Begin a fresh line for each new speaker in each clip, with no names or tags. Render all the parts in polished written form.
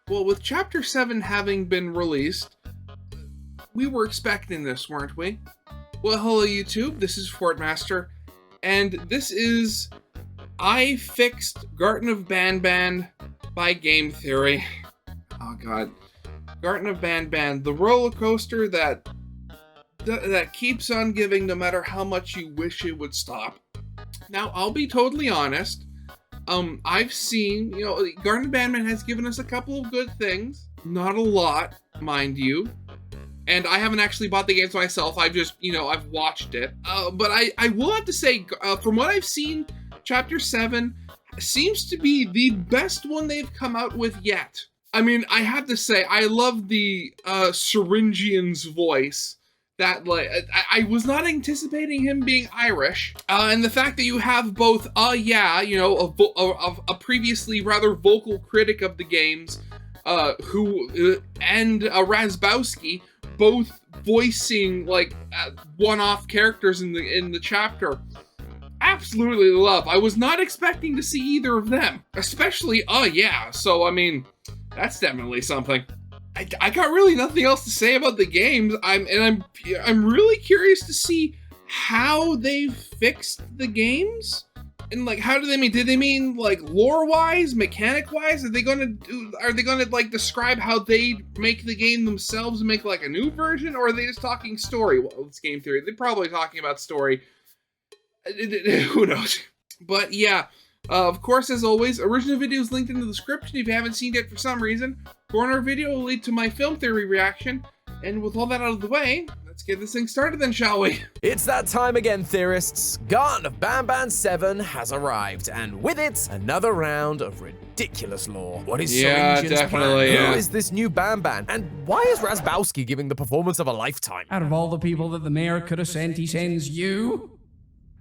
Well, with Chapter 7 having been released, we were expecting this, weren't we? Well, hello YouTube, this is Fortmaster, and this is I Fixed Garten of BanBan by Game Theory. Oh god. Garten of BanBan, the roller coaster that keeps on giving no matter how much you wish it would stop. Now, I'll be totally honest. I've seen, Garten of BanBan has given us a couple of good things. Not a lot, mind you. And I haven't actually bought the games myself. I've just, I've watched it. But I will have to say, from what I've seen, Chapter 7 seems to be the best one they've come out with yet. I mean, I have to say, I love the Syringian's voice. That, like, I was not anticipating him being Irish. And the fact that you have both, a previously rather vocal critic of the games, and Razbowski, both voicing, like, one-off characters in the chapter. Absolutely love. I was not expecting to see either of them. Especially, so, I mean, that's definitely something. I got really nothing else to say about the games. I'm really curious to see how they fixed the games, and like how do they mean? Did they mean like lore-wise, mechanic-wise? Are they gonna like describe how they make the game themselves and make like a new version, or are they just talking story? Well, it's Game Theory. They're probably talking about story. Who knows? But yeah. Of course, as always, original video is linked in the description if you haven't seen it for some reason. Corner video will lead to my film theory reaction. And with all that out of the way, let's get this thing started then, shall we?
It's that time again, theorists. Garten of BanBan 7 has arrived, and with it, another round of ridiculous lore. What is Syringian's plan?
Yeah.
Who is this new BanBan? And why is Razbowski giving the performance of a lifetime?
Out of all the people that the mayor could have sent, he sends you?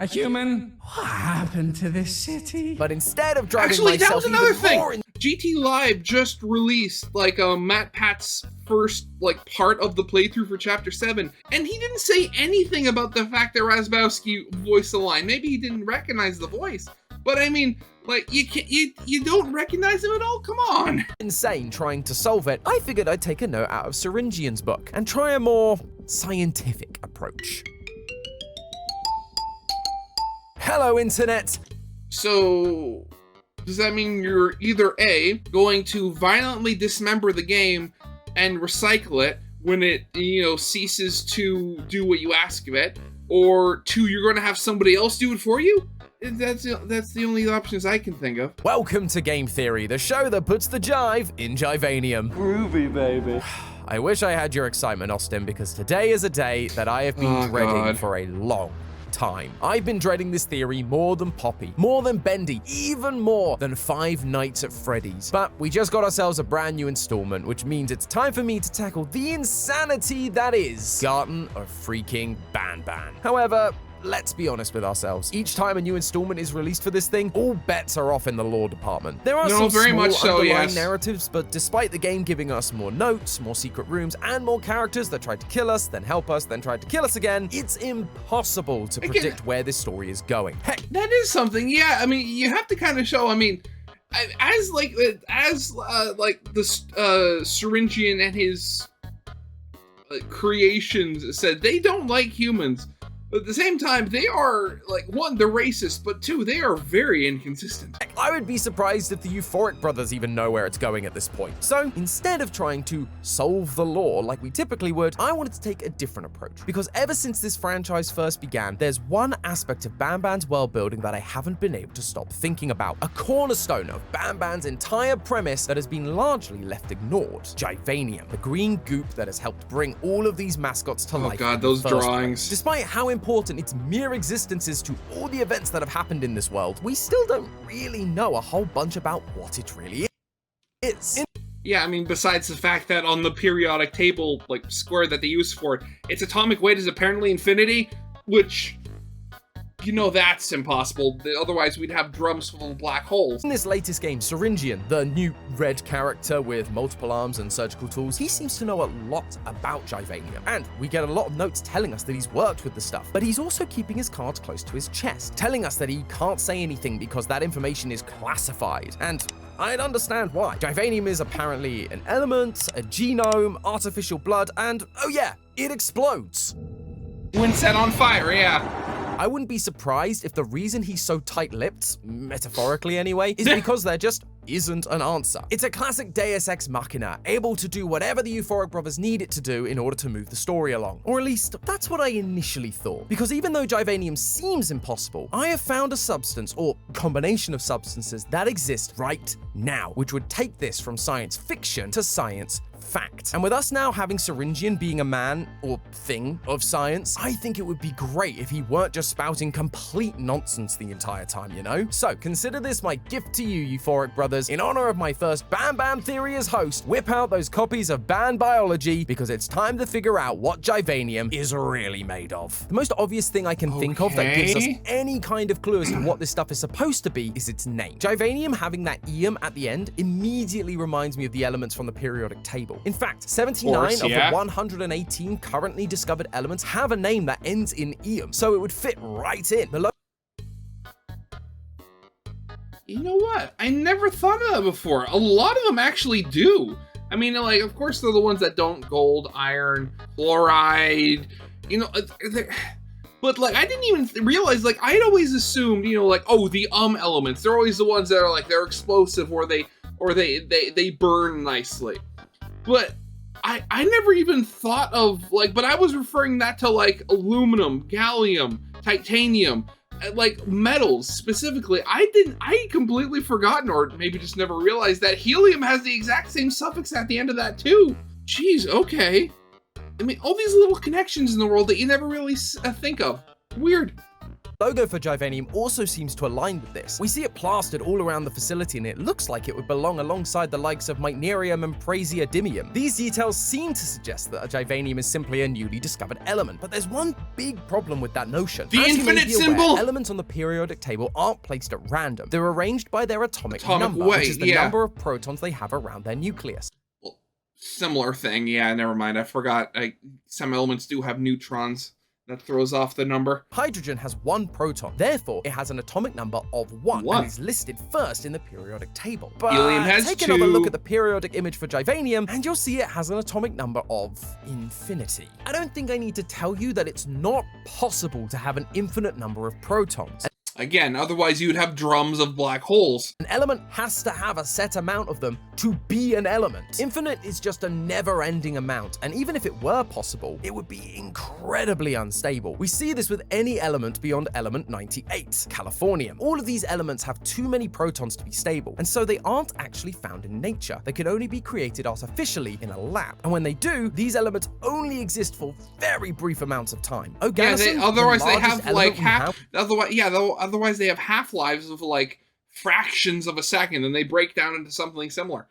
A human? What happened to this city?
But instead of driving
Actually, that
myself
was another
even
thing.
more
GT Live just released like Matt Pat's first like part of the playthrough for Chapter 7, and he didn't say anything about the fact that Razbowski voiced the line. Maybe he didn't recognize the voice, but I mean, like you don't recognize him at all? Come on.
insane trying to solve it, I figured I'd take a note out of Syringian's book and try a more scientific approach. Hello, Internet!
So, does that mean you're either A, going to violently dismember the game and recycle it when it, ceases to do what you ask of it, or 2, you're going to have somebody else do it for you? That's the only options I can think of.
Welcome to Game Theory, the show that puts the jive in Givanium.
Groovy, baby.
I wish I had your excitement, Austin, because today is a day that I have been dreading for a long time. I've been dreading this theory more than Poppy, more than Bendy, even more than Five Nights at Freddy's. But we just got ourselves a brand new installment, which means it's time for me to tackle the insanity that is Garten of freaking BanBan. However, let's be honest with ourselves. Each time a new installment is released for this thing, all bets are off in the lore department. There are some
very
small
much so,
underlying
yes.
narratives, but despite the game giving us more notes, more secret rooms, and more characters that tried to kill us, then help us, then tried to kill us again, it's impossible to predict where this story is going. Heck,
That is something, yeah. I mean, you have to kind of show, as the Syringian and his creations said, they don't like humans. But at the same time, they are, like, 1, they're racist, but 2, they are very inconsistent.
I would be surprised if the Euphoric brothers even know where it's going at this point. So instead of trying to solve the lore like we typically would, I wanted to take a different approach. Because ever since this franchise first began, there's one aspect of BanBan's world building that I haven't been able to stop thinking about. A cornerstone of BanBan's entire premise that has been largely left ignored. Givanium, the green goop that has helped bring all of these mascots to life.
Oh god,
in the
those
first
drawings.
place. Despite how important its mere existence is to all the events that have happened in this world, we still don't really know a whole bunch about what it really is.
Yeah, I mean, besides the fact that on the periodic table, like, square that they use for it, its atomic weight is apparently infinity, which, that's impossible. Otherwise, we'd have drums full of black holes.
In this latest game, Syringian, the new red character with multiple arms and surgical tools, he seems to know a lot about Givanium. And we get a lot of notes telling us that he's worked with the stuff, but he's also keeping his cards close to his chest, telling us that he can't say anything because that information is classified. And I'd understand why. Givanium is apparently an element, a genome, artificial blood, and oh yeah, it explodes.
When set on fire, yeah.
I wouldn't be surprised if the reason he's so tight-lipped, metaphorically anyway, is because there just isn't an answer. It's a classic Deus Ex Machina, able to do whatever the Euphoric Brothers need it to do in order to move the story along. Or at least, that's what I initially thought. Because even though Givanium seems impossible, I have found a substance, or combination of substances, that exist right now, which would take this from science fiction to science fact. And with us now having Syringian being a man or thing of science, I think it would be great if he weren't just spouting complete nonsense the entire time, you know? So consider this my gift to you, Euphoric Brothers. In honor of my first BanBan theory as host, whip out those copies of Ban Biology because it's time to figure out what Givanium is really made of. The most obvious thing I can think of that gives us any kind of clue as to what this stuff is supposed to be is its name. Givanium having that ium at the end immediately reminds me of the elements from the periodic table. In fact, 79 of the 118 currently discovered elements have a name that ends in ium, so it would fit right in.
You know what? I never thought of that before. A lot of them actually do. I mean, like, of course, they're the ones that don't: gold, iron, chloride, you know, but like, I didn't even realize, like, I'd always assumed, you know, like, oh, the elements, they're always the ones that are like, they're explosive or they burn nicely. But I never even thought of, like, but I was referring that to, like, aluminum, gallium, titanium, like metals specifically. I completely forgotten, or maybe just never realized, that helium has the exact same suffix at the end of that too. Jeez, okay. I mean, all these little connections in the world that you never really think of. Weird.
Logo for Givanium also seems to align with this. We see it plastered all around the facility and it looks like it would belong alongside the likes of Meitnerium and Praseodymium. These details seem to suggest that Givanium is simply a newly discovered element, but there's one big problem with that notion.
The infinite symbol!
Elements on the periodic table aren't placed at random. They're arranged by their atomic number,
weight,
which is the number of protons they have around their nucleus.
Well, similar thing, yeah, never mind. I forgot. Some elements do have neutrons. That throws off the number.
Hydrogen has 1 proton, therefore it has an atomic number of 1 and is listed first in the periodic table. But
helium has
take
2.
another look at the periodic image for Givanium and you'll see it has an atomic number of infinity. I don't think I need to tell you that it's not possible to have an infinite number of protons.
Again, otherwise you'd have drums of black holes.
An element has to have a set amount of them to be an element. Infinite is just a never-ending amount, and even if it were possible, it would be incredibly unstable. We see this with any element beyond element 98, californium. All of these elements have too many protons to be stable, and so they aren't actually found in nature. They can only be created artificially in a lab. And when they do, these elements only exist for very brief amounts of time.
Yeah, otherwise they have like otherwise they have half-lives of like fractions of a second, and they break down into something similar.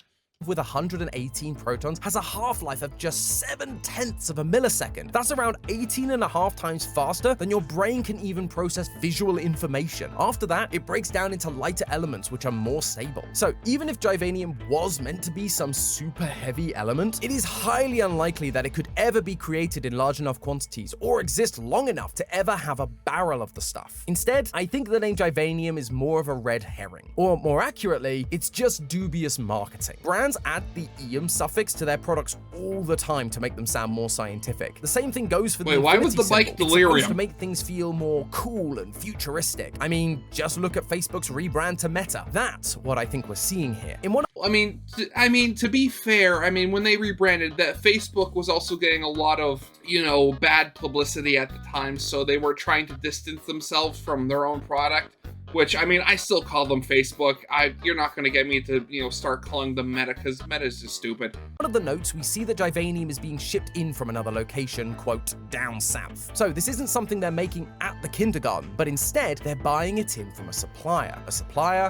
With 118 protons has a half-life of just 0.7 of a millisecond. That's around 18.5 times faster than your brain can even process visual information. After that, it breaks down into lighter elements which are more stable. So even if Givanium was meant to be some super heavy element, it is highly unlikely that it could ever be created in large enough quantities or exist long enough to ever have a barrel of the stuff. Instead, I think the name Givanium is more of a red herring. Or more accurately, it's just dubious marketing. Brands add the ium suffix to their products all the time to make them sound more scientific. The same thing goes for the
why was the bike delirium?
It's supposed to make things feel more cool and futuristic. I mean, just look at Facebook's rebrand to Meta. That's what I think we're seeing here.
I mean, to be fair, I mean, when they rebranded, that Facebook was also getting a lot of, you know, bad publicity at the time, so they were trying to distance themselves from their own product. Which, I mean, I still call them Facebook. You're not going to get me to, you know, start calling them Meta, because Meta is just stupid.
One of the notes, we see that Givanium is being shipped in from another location, quote, down south. So this isn't something they're making at the kindergarten, but instead they're buying it in from a supplier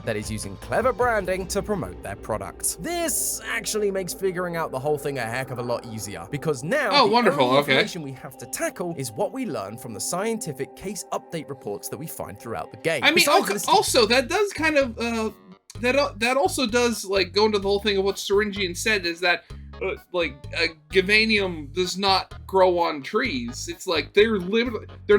that is using clever branding to promote their products. This actually makes figuring out the whole thing a heck of a lot easier, because now the only information we have to tackle is what we learn from the scientific case update reports that we find throughout the game.
I mean, also, that does kind of, that also does, like, go into the whole thing of what Syringian said, is that, Givanium does not grow on trees. It's like, they're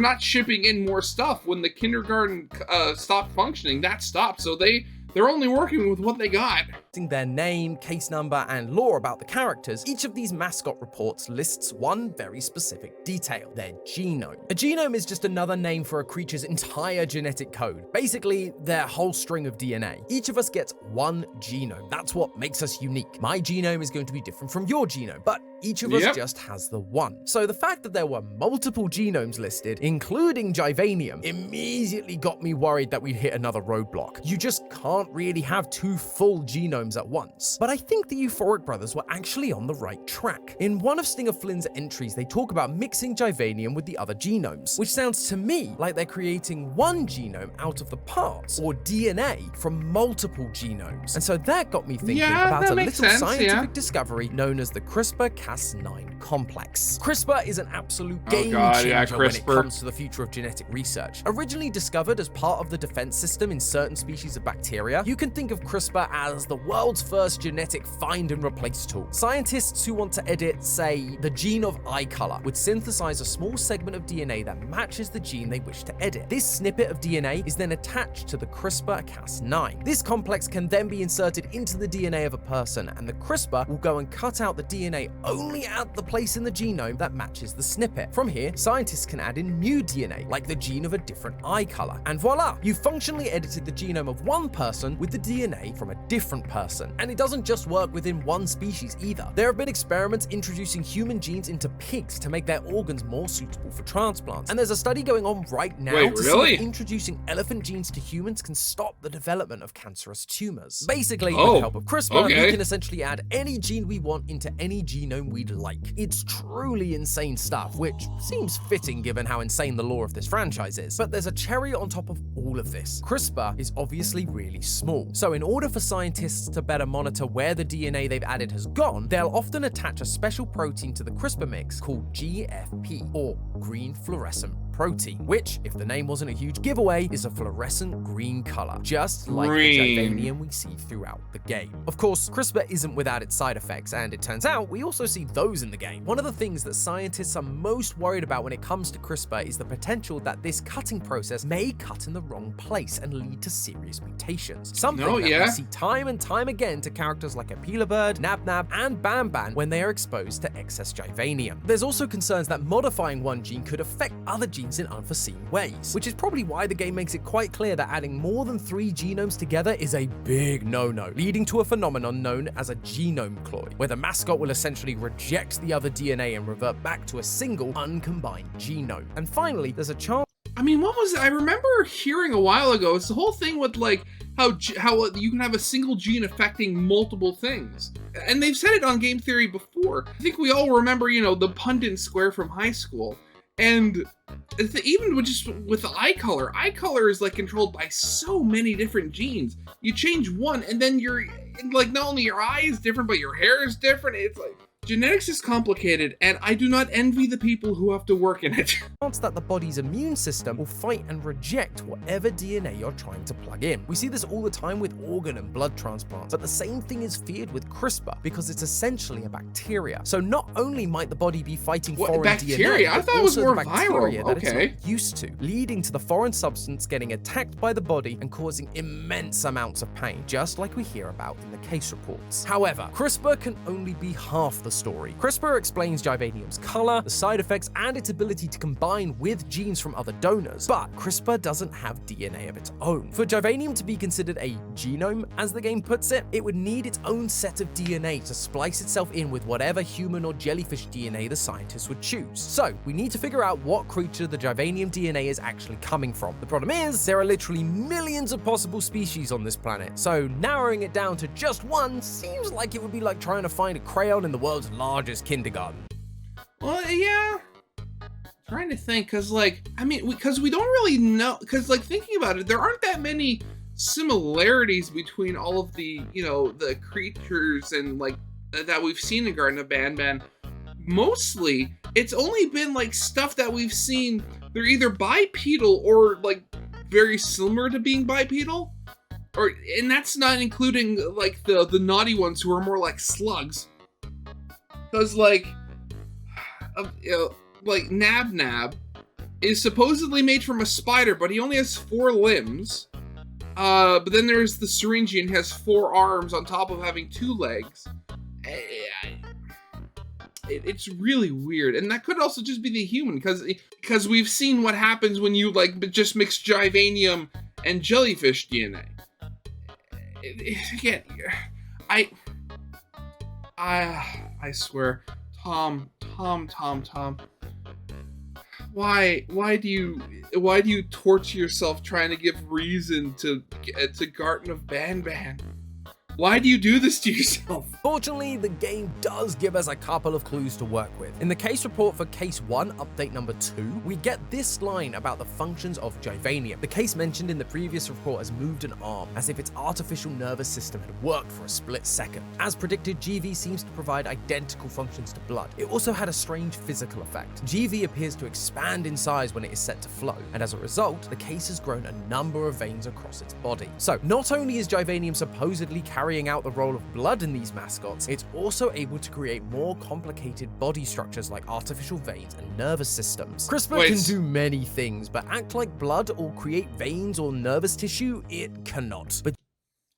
not shipping in more stuff. When the kindergarten stopped functioning, that stopped. So they they're only working with what they got.
Their name, case number, and lore about the characters, each of these mascot reports lists one very specific detail: their genome. A genome is just another name for a creature's entire genetic code, basically their whole string of DNA. Each of us gets one genome. That's what makes us unique. My genome is going to be different from your genome, but each of us just has the one. So the fact that there were multiple genomes listed, including Givanium, immediately got me worried that we'd hit another roadblock. You just can't really have two full genomes at once. But I think the Euphoric brothers were actually on the right track. In one of Stinger Flynn's entries, they talk about mixing Givanium with the other genomes, which sounds to me like they're creating one genome out of the parts, or DNA, from multiple genomes. And so that got me thinking about a little scientific discovery known as the CRISPR-Cas9 complex. CRISPR is an absolute game changer when it comes to the future of genetic research. Originally discovered as part of the defense system in certain species of bacteria, you can think of CRISPR as the world's first genetic find and replace tool. Scientists who want to edit, say, the gene of eye color would synthesize a small segment of DNA that matches the gene they wish to edit. This snippet of DNA is then attached to the CRISPR-Cas9. This complex can then be inserted into the DNA of a person, and the CRISPR will go and cut out the DNA only at the place in the genome that matches the snippet. From here, scientists can add in new DNA, like the gene of a different eye color. And voila, you functionally edited the genome of one person with the DNA from a different person. And it doesn't just work within one species either. There have been experiments introducing human genes into pigs to make their organs more suitable for transplants. And there's a study going on right now to see if introducing elephant genes to humans can stop the development of cancerous tumors. Basically, with the help of CRISPR, we can essentially add any gene we want into any genome we'd like. It's truly insane stuff, which seems fitting given how insane the lore of this franchise is. But there's a cherry on top of all of this. CRISPR is obviously really small. So in order for scientists to better monitor where the DNA they've added has gone, they'll often attach a special protein to the CRISPR mix called GFP, or green fluorescent protein, which, if the name wasn't a huge giveaway, is a fluorescent green color, just like the Givanium we see throughout the game. Of course, CRISPR isn't without its side effects, and it turns out we also see those in the game. One of the things that scientists are most worried about when it comes to CRISPR is the potential that this cutting process may cut in the wrong place and lead to serious mutations. Something that we see time and time again to characters like Apelabird, Nab-Nab, and BanBan when they are exposed to excess Givanium. There's also concerns that modifying one gene could affect other genes in unforeseen ways, which is probably why the game makes it quite clear that adding more than 3 genomes together is a big no-no, leading to a phenomenon known as a genome cloy, where the mascot will essentially reject the other DNA and revert back to a single uncombined genome. And finally, there's a chance.
I mean, what was it? I remember hearing a while ago, it's the whole thing with like how you can have a single gene affecting multiple things. And they've said it on game theory before. I think we all remember, the pundit square from high school. And even with the eye color is like controlled by so many different genes. You change one and then you're like, not only your eye is different, but your hair is different. It's like, genetics is complicated, and I do not envy the people who have to work in it.
That the body's immune system will fight and reject whatever DNA you're trying to plug in. We see this all the time with organ and blood transplants, but the same thing is feared with CRISPR because it's essentially a bacteria. So not only might the body be fighting foreign
bacteria?
DNA,
I thought it was more viral.
That it's not used to, leading to the foreign substance getting attacked by the body and causing immense amounts of pain, just like we hear about in the case reports. However, CRISPR can only be half the story. CRISPR explains Givanium's color, the side effects, and its ability to combine with genes from other donors, but CRISPR doesn't have DNA of its own. For Givanium to be considered a genome, as the game puts it, it would need its own set of DNA to splice itself in with whatever human or jellyfish DNA the scientists would choose. So, we need to figure out what creature the Givanium DNA is actually coming from. The problem is, there are literally millions of possible species on this planet, so narrowing it down to just one seems like it would be like trying to find a crayon in the world's largest kindergarten.
Well, yeah. Trying to think, because we don't really know, because thinking about it, there aren't that many similarities between all of the, the creatures and that we've seen in Garten of BanBan. Mostly, it's only been stuff that we've seen, they're either bipedal or very similar to being bipedal. And that's not including the naughty ones who are more like slugs. Because Nab-Nab is supposedly made from a spider, but he only has 4 limbs. But then there's the syringian, has 4 arms on top of having 2 legs. It's really weird, and that could also just be the human, because we've seen what happens when you just mix Givanium and jellyfish DNA. Again, I swear, Tom. Why do you torture yourself trying to give reason to Garten of BanBan? Why do you do this to yourself?
Fortunately, the game does give us a couple of clues to work with. In the case report for Case 1, update number 2, we get this line about the functions of Givanium. The case mentioned in the previous report has moved an arm, as if its artificial nervous system had worked for a split second. As predicted, GV seems to provide identical functions to blood. It also had a strange physical effect. GV appears to expand in size when it is set to flow, and as a result, the case has grown a number of veins across its body. So, not only is Givanium supposedly carrying out the role of blood in these mascots, it's also able to create more complicated body structures like artificial veins and nervous systems. CRISPR can do many things, but act like blood or create veins or nervous tissue, it cannot. But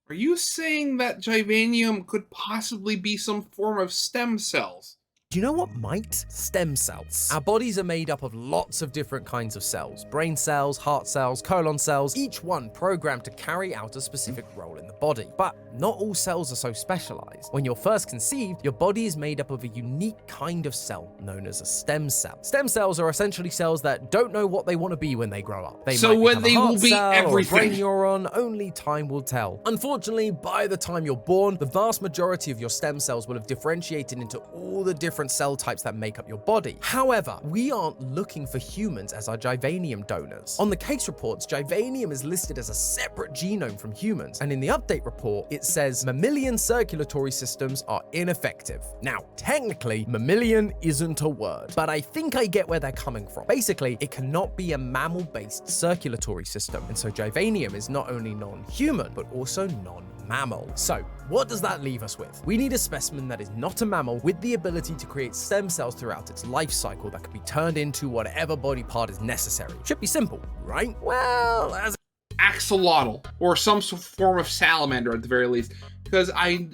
are you saying that Givanium could possibly be some form of stem cells?
do you know what might? Stem cells. Our bodies are made up of lots of different kinds of cells. Brain cells, heart cells, colon cells, each one programmed to carry out a specific role in the body. But not all cells are so specialized. When you're first conceived, your body is made up of a unique kind of cell known as a stem cell. Stem cells are essentially cells that don't know what they want to be when they grow up. They might become a heart cell or a brain neuron, only time will tell. Unfortunately, by the time you're born, the vast majority of your stem cells will have differentiated into all the different cell types that make up your body. However, we aren't looking for humans as our Givanium donors. On the case reports, Givanium is listed as a separate genome from humans, and in the update report, it says mammalian circulatory systems are ineffective. Now, technically, mammalian isn't a word, but I think I get where they're coming from. Basically, it cannot be a mammal-based circulatory system, and so Givanium is not only non-human, but also non-mammal. So, what does that leave us with? We need a specimen that is not a mammal with the ability to create stem cells throughout its life cycle that can be turned into whatever body part is necessary. Should be simple, right? Well, as
axolotl or some form of salamander at the very least, because I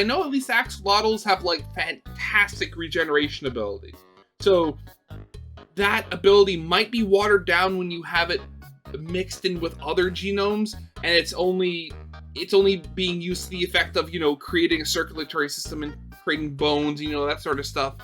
know at least axolotls have like fantastic regeneration abilities. So that ability might be watered down when you have it mixed in with other genomes, and it's only being used to the effect of, you know, creating a circulatory system and creating bones, you know, that sort of stuff.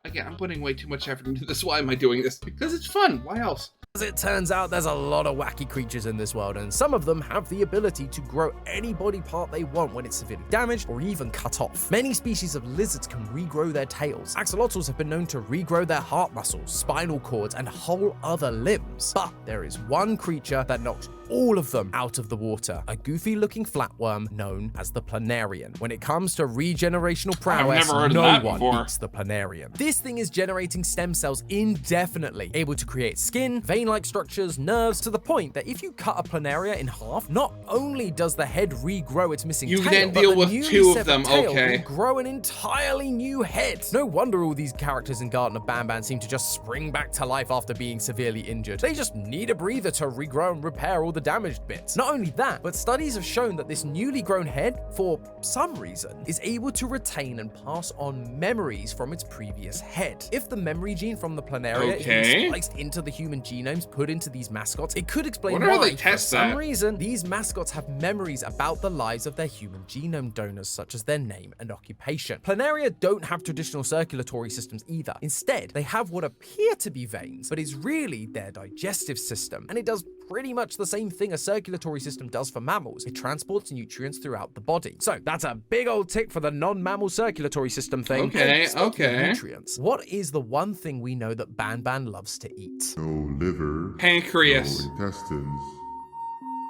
Again, I'm putting way too much effort into this. Why am I doing this? Because it's fun. Why else?
As it turns out, there's a lot of wacky creatures in this world, and some of them have the ability to grow any body part they want when it's severely damaged or even cut off. Many species of lizards can regrow their tails. Axolotls have been known to regrow their heart muscles, spinal cords, and whole other limbs. But there is one creature that knocks all of them out of the water, a goofy-looking flatworm known as the planarian. When it comes to regenerational prowess, no one beats the planarian. This thing is generating stem cells indefinitely, able to create skin, vein-like structures, nerves, to the point that if you cut a planaria in half, not only does the head regrow its missing tail,
can deal with two of them, okay.
Will grow an entirely new head. No wonder all these characters in Garten of BanBan seem to just spring back to life after being severely injured. They just need a breather to regrow and repair all the damaged bits. Not only that, but studies have shown that this newly grown head, for some reason, is able to retain and pass on memories from its previous head. If the memory gene from the planaria is being spliced into the human genomes put into these mascots, it could explain why, for some reason, these mascots have memories about the lives of their human genome donors, such as their name and occupation. Planaria don't have traditional circulatory systems either. Instead, they have what appear to be veins, but is really their digestive system, and it does pretty much the same thing a circulatory system does for mammals. It transports nutrients throughout the body. So that's a big old tick for the non-mammal circulatory system thing.
Okay.
Nutrients. What is the one thing we know that BanBan loves to eat?
No liver,
pancreas,
no intestines,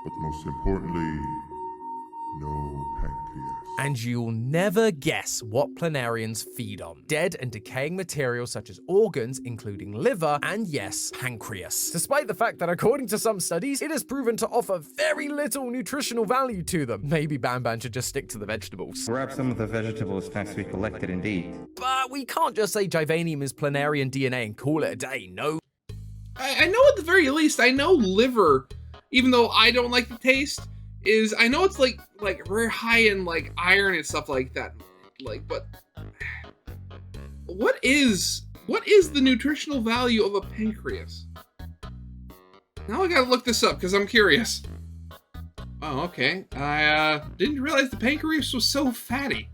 but most importantly, no pancreas.
And you'll never guess what planarians feed on. Dead and decaying material such as organs, including liver, and yes, pancreas. Despite the fact that according to some studies, it is proven to offer very little nutritional value to them. Maybe BanBan should just stick to the vegetables.
Grab some of the vegetables next we collected indeed.
But we can't just say Givanium is planarian DNA and call it a day, no.
I know at the very least, I know liver, even though I don't like the taste, I know it's like very high in like iron and stuff like that. Like, but what is the nutritional value of a pancreas? Now I gotta look this up because I'm curious. Oh, okay. I didn't realize the pancreas was so fatty.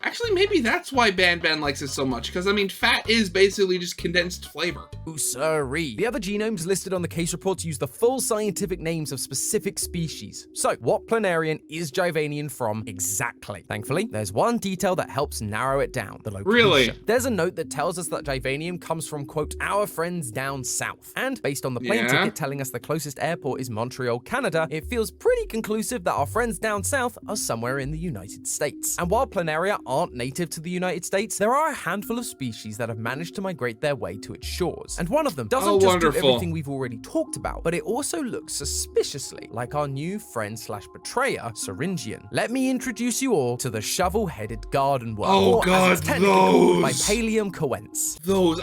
Actually, maybe that's why BanBan likes it so much, because, I mean, fat is basically just condensed flavor.
Ooh, sorry. The other genomes listed on the case reports use the full scientific names of specific species. So, what planarian is Givanium from exactly? Thankfully, there's one detail that helps narrow it down, the location.
Really?
There's a note that tells us that Givanium comes from, quote, our friends down south. And based on the plane ticket telling us the closest airport is Montreal, Canada, it feels pretty conclusive that our friends down south are somewhere in the United States. And while planaria aren't native to the United States, there are a handful of species that have managed to migrate their way to its shores. And one of them doesn't just do everything we've already talked about, but it also looks suspiciously like our new friend/betrayer, Syringian. Let me introduce you all to the shovel-headed garden worm.
Oh god, those!
By Palium coense.
Those,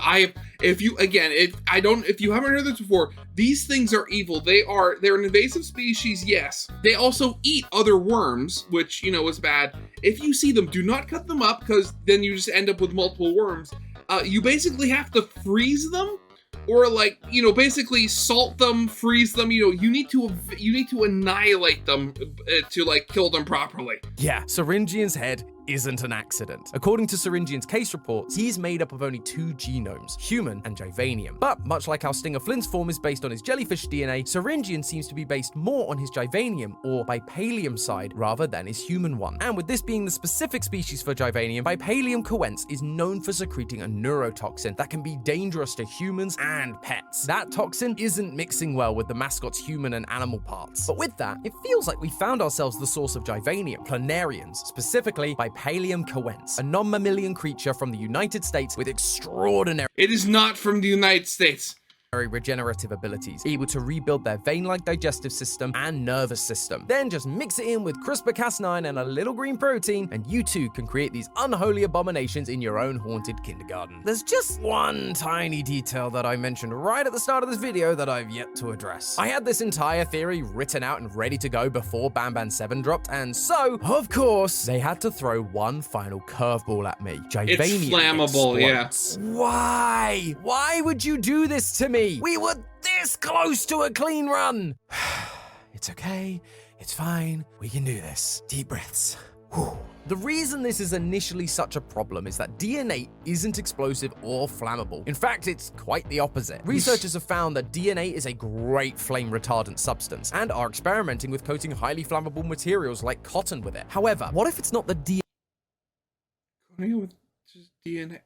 if you haven't heard this before, these things are evil. They're an invasive species, yes. They also eat other worms, which, you know, is bad. If you see them, do not cut them up, because then you just end up with multiple worms. You basically have to freeze them, or like, you know, basically salt them, freeze them. You know, you need to annihilate them to like kill them properly.
Yeah, Syringian's head isn't an accident. According to Syringian's case reports, he's made up of only 2 genomes, human and Givanium. But much like how Stinger Flynn's form is based on his jellyfish DNA, Syringian seems to be based more on his Givanium or Bipalium side rather than his human one. And with this being the specific species for Givanium, Bipalium coense is known for secreting a neurotoxin that can be dangerous to humans and pets. That toxin isn't mixing well with the mascot's human and animal parts. But with that, it feels like we found ourselves the source of Givanium, planarians, specifically Bipalium coense, a non-mammalian creature from the United States with extraordinary
It is not from the United States.
regenerative abilities, able to rebuild their vein-like digestive system and nervous system. Then just mix it in with CRISPR-Cas9 and a little green protein, and you too can create these unholy abominations in your own haunted kindergarten. There's just one tiny detail that I mentioned right at the start of this video that I've yet to address. I had this entire theory written out and ready to go before BanBan 7 dropped, and so, of course, they had to throw one final curveball at me. Givanium
It's flammable,
explodes.
yeah.
Why? Why would you do this to me? We were this close to a clean run. It's okay. It's fine. We can do this. Deep breaths. Whew. The reason this is initially such a problem is that DNA isn't explosive or flammable. In fact, it's quite the opposite. Researchers have found that DNA is a great flame retardant substance and are experimenting with coating highly flammable materials like cotton with it. However, what if it's not the DNA?
With just DNA.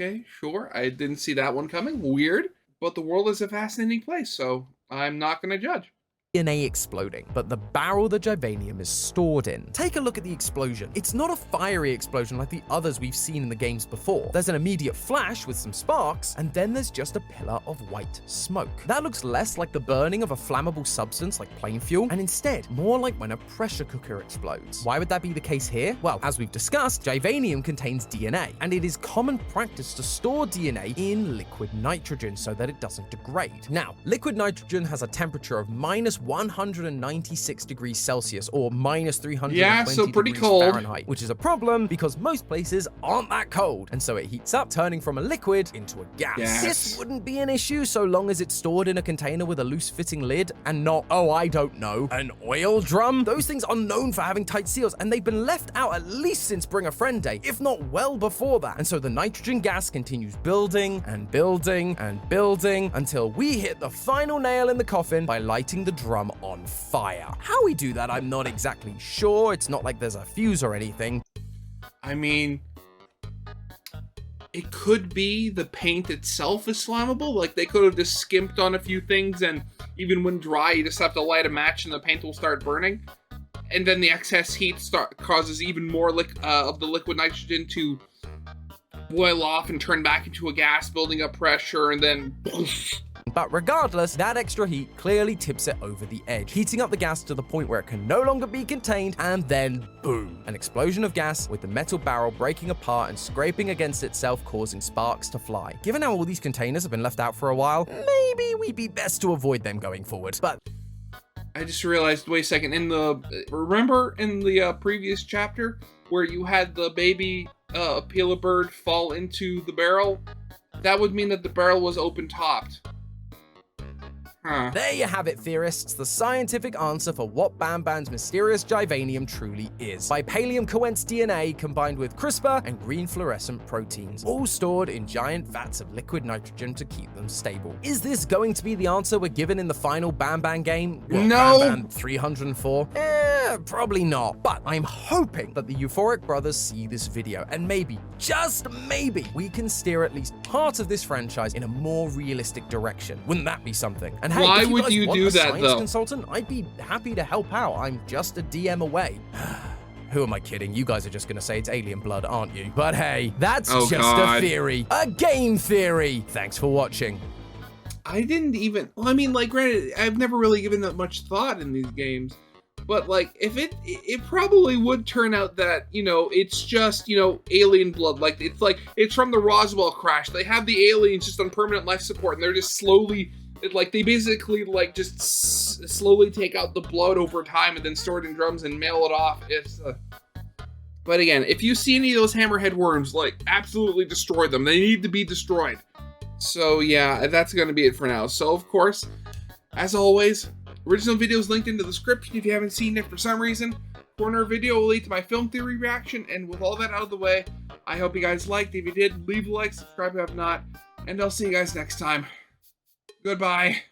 Okay, sure. I didn't see that one coming. Weird. But the world is a fascinating place, so I'm not going to judge.
DNA exploding, but the barrel the Givanium is stored in. Take a look at the explosion. It's not a fiery explosion like the others we've seen in the games before. There's an immediate flash with some sparks, and then there's just a pillar of white smoke. That looks less like the burning of a flammable substance like plain fuel, and instead more like when a pressure cooker explodes. Why would that be the case here? Well, as we've discussed, Givanium contains DNA, and it is common practice to store DNA in liquid nitrogen so that it doesn't degrade. Now, liquid nitrogen has a temperature of -196 degrees Celsius or -320
so pretty
degrees
cold.
Fahrenheit, which is a problem because most places aren't that cold, and so it heats up, turning from a liquid into a gas.
Yes.
This wouldn't be an issue so long as it's stored in a container with a loose-fitting lid and not, oh, I don't know, an oil drum. Those things are known for having tight seals, and they've been left out at least since Bring a Friend Day, if not well before that. And so the nitrogen gas continues building and building and building until we hit the final nail in the coffin by lighting the drum on fire. How we do that, I'm not exactly sure. It's not like there's a fuse or anything.
I mean, it could be the paint itself is flammable. Like, they could have just skimped on a few things, and even when dry, you just have to light a match and the paint will start burning. And then the excess heat causes even more of the liquid nitrogen to boil off and turn back into a gas, building up pressure, and then
But regardless, that extra heat clearly tips it over the edge, heating up the gas to the point where it can no longer be contained, and then boom, an explosion of gas with the metal barrel breaking apart and scraping against itself, causing sparks to fly. Given how all these containers have been left out for a while, maybe we'd be best to avoid them going forward. But
I just realized, wait a second, remember in the previous chapter where you had the baby Pila bird fall into the barrel? That would mean that the barrel was open-topped. Huh.
There you have it, theorists, the scientific answer for what BanBan's mysterious Givanium truly is. Bipalium coense DNA combined with CRISPR and green fluorescent proteins, all stored in giant vats of liquid nitrogen to keep them stable. Is this going to be the answer we're given in the final BanBan game? Well,
no!
BanBan 304? Probably not. But I'm hoping that the Euphoric brothers see this video, and maybe, just maybe, we can steer at least part of this franchise in a more realistic direction. Wouldn't that be something? And hey,
why
if you
would
guys
you
want
do
a
that,
science
though?
Consultant, I'd be happy to help out. I'm just a DM away. Who am I kidding? You guys are just gonna say it's alien blood, aren't you? But hey, that's just
God.
a theory. A game theory. Thanks for watching.
I didn't even, well, I mean, like, granted, I've never really given that much thought in these games, but, like, if it probably would turn out that, you know, it's just, you know, alien blood, like, it's from the Roswell crash. They have the aliens just on permanent life support, and they're just slowly, they basically, like, just slowly take out the blood over time and then store it in drums and mail it off. But again, if you see any of those hammerhead worms, like, absolutely destroy them. They need to be destroyed. So yeah, that's going to be it for now. So of course, as always, original videos linked in the description if you haven't seen it for some reason. Corner video will lead to my film theory reaction, and with all that out of the way, I hope you guys liked. If you did, leave a like, subscribe if you have not, and I'll see you guys next time. Goodbye.